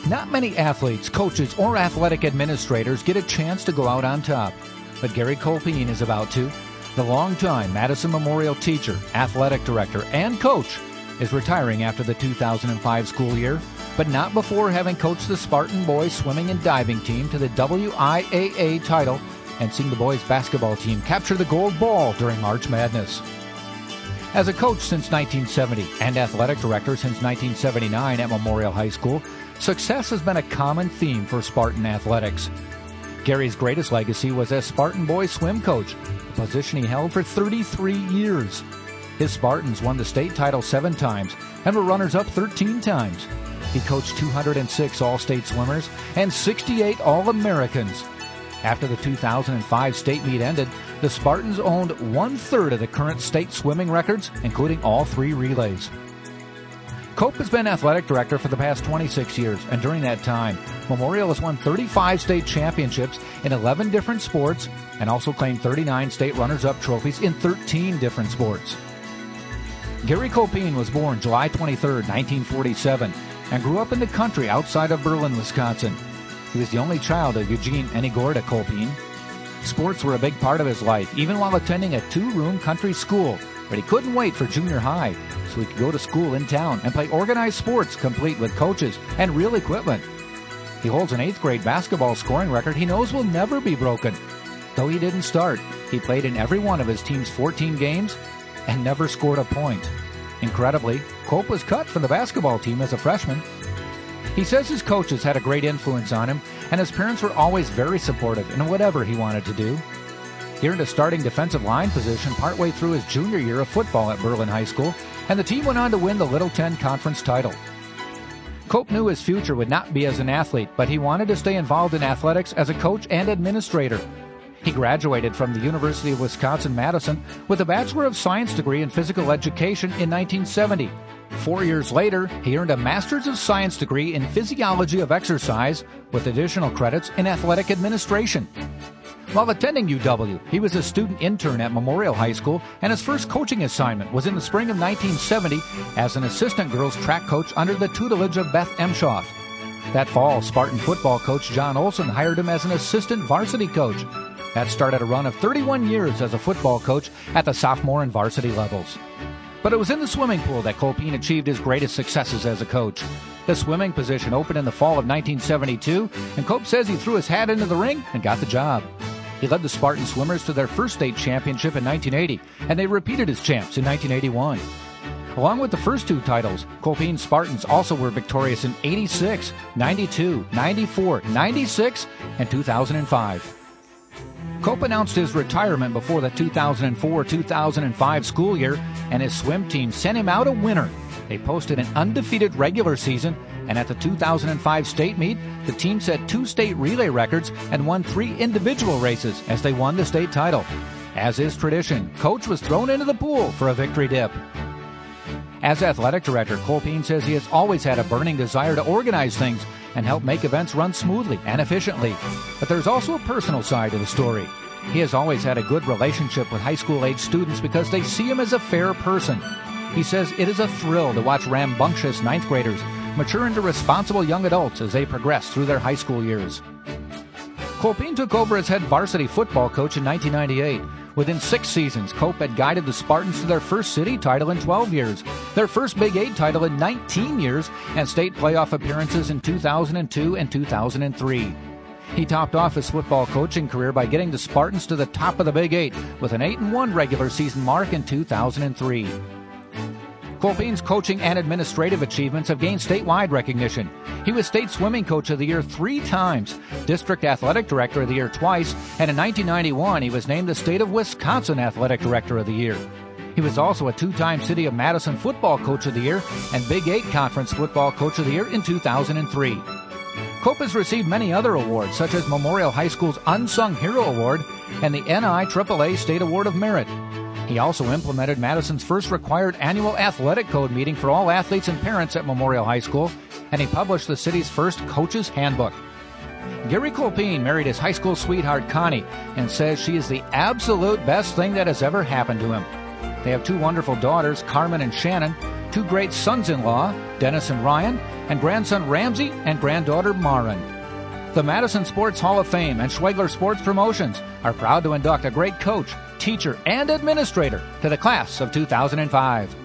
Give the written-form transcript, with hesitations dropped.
Not many athletes, coaches, or athletic administrators get a chance to go out on top, but Gary Kolpin is about to. The longtime Madison Memorial teacher, athletic director, and coach is retiring after the 2005 school year, but not before having coached the Spartan boys swimming and diving team to the WIAA title and seeing the boys basketball team capture the gold ball during March Madness. As a coach since 1970 and athletic director since 1979 at Memorial High School, success has been a common theme for Spartan athletics. Gary's greatest legacy was as Spartan boys swim coach, a position he held for 33 years. His Spartans won the state title 7 times and were runners-up 13 times. He coached 206 All-State swimmers and 68 All-Americans. After the 2005 state meet ended, the Spartans owned 1/3 of the current state swimming records, including all 3 relays. Cope has been athletic director for the past 26 years, and during that time, Memorial has won 35 state championships in 11 different sports and also claimed 39 state runners-up trophies in 13 different sports. Gary Kolpin was born July 23, 1947, and grew up in the country outside of Berlin, Wisconsin. He was the only child of Eugene and Igorda Kolpin. Sports were a big part of his life, even while attending a 2-room country school, but he couldn't wait for junior high so he could go to school in town and play organized sports complete with coaches and real equipment. He holds an 8th grade basketball scoring record he knows will never be broken. Though he didn't start, he played in every one of his team's 14 games and never scored a point. Incredibly, Cope was cut from the basketball team as a freshman. He says his coaches had a great influence on him, and his parents were always very supportive in whatever he wanted to do. He earned a starting defensive line position partway through his junior year of football at Berlin High School, and the team went on to win the Little Ten Conference title. Cope knew his future would not be as an athlete, but he wanted to stay involved in athletics as a coach and administrator. He graduated from the University of Wisconsin-Madison with a Bachelor of Science degree in physical education in 1970. 4 years later, he earned a Master's of Science degree in physiology of exercise with additional credits in athletic administration. While attending UW, he was a student intern at Memorial High School, and his first coaching assignment was in the spring of 1970 as an assistant girls track coach under the tutelage of Beth Emshoff. That fall, Spartan football coach John Olson hired him as an assistant varsity coach. That started a run of 31 years as a football coach at the sophomore and varsity levels. But it was in the swimming pool that Kolpin achieved his greatest successes as a coach. The swimming position opened in the fall of 1972, and Cope says he threw his hat into the ring and got the job. He led the Spartan swimmers to their first state championship in 1980, and they repeated as champs in 1981. Along with the first 2 titles, Kolpin's Spartans also were victorious in 86, 92, 94, 96, and 2005. Cope announced his retirement before the 2004-2005 school year, and his swim team sent him out a winner. They posted an undefeated regular season, and at the 2005 state meet, the team set 2 state relay records and won 3 individual races as they won the state title. As is tradition, Coach was thrown into the pool for a victory dip. As athletic director, Kolpin says he has always had a burning desire to organize things and help make events run smoothly and efficiently. But there's also a personal side to the story. He has always had a good relationship with high school-age students because they see him as a fair person. He says it is a thrill to watch rambunctious 9th graders mature into responsible young adults as they progress through their high school years. Kolpin took over as head varsity football coach in 1998. Within 6 seasons, Cope had guided the Spartans to their first city title in 12 years, their first Big 8 title in 19 years, and state playoff appearances in 2002 and 2003. He topped off his football coaching career by getting the Spartans to the top of the Big 8 with an 8-1 regular season mark in 2003. Kolpin's coaching and administrative achievements have gained statewide recognition. He was State Swimming Coach of the Year 3 times, District Athletic Director of the Year twice, and in 1991 he was named the State of Wisconsin Athletic Director of the Year. He was also a 2-time City of Madison Football Coach of the Year and Big 8 Conference Football Coach of the Year in 2003. Cope has received many other awards, such as Memorial High School's Unsung Hero Award and the NIAAA State Award of Merit. He also implemented Madison's first required annual athletic code meeting for all athletes and parents at Memorial High School, and he published the city's first coach's handbook. Gary Kolpin married his high school sweetheart Connie and says she is the absolute best thing that has ever happened to him. They have 2 wonderful daughters, Carmen and Shannon, two great sons-in-law, Dennis and Ryan, and grandson Ramsey and granddaughter Marin. The Madison Sports Hall of Fame and Schwegler Sports Promotions are proud to induct a great coach, teacher, and administrator to the class of 2005.